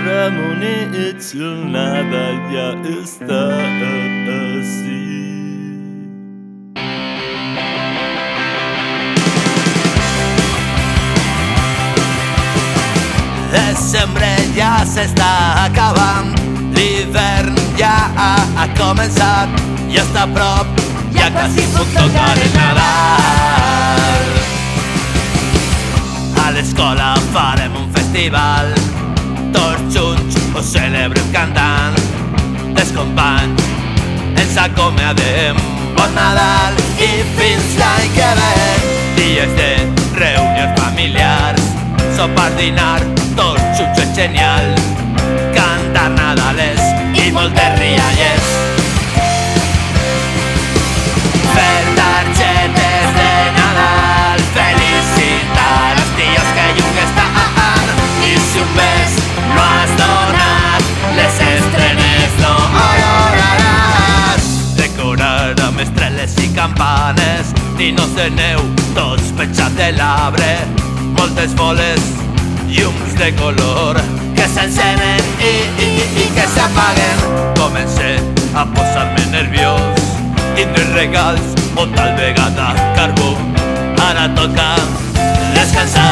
Ramonets, el Nadal ya está así. Desembre ja s'està acabant, l'hivern ja ha començat i està a prop, ja quasi puc tocar el Nadal. A l'escola farem un festival, tots junts ho celebrem cantant. Els companys ens acomiadem, bon Nadal i fins l'any que ve. Dies de reunions familiars, sopar, dinar, tots junts és genial. Cantar Nadales i moltes rialles, fer targetes de Nadal, felicitar els tios que lluny estan. I si un mes no has donat, les estrenes no oloraràs. Decorar amb estrelles i campanes, ninos de neu, tots penjats de l'arbre, moltes boles, llums de color que s'encenen i que s'apaguen. Comencé a posar-me nerviós, tindré regals o tal vegada carbó. Ara toca descansar,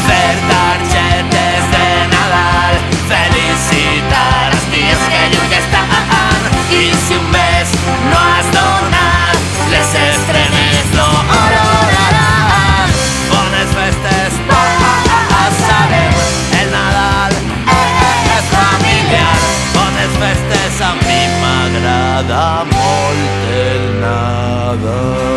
fer targetes de Nadal, felicitar els tios que lluny estan. I si un mes no has donat, les estrenes no oloraran. Bones festes, passarem, el Nadal és familiar. Bones festes, a mi m'agrada molt el Nadal.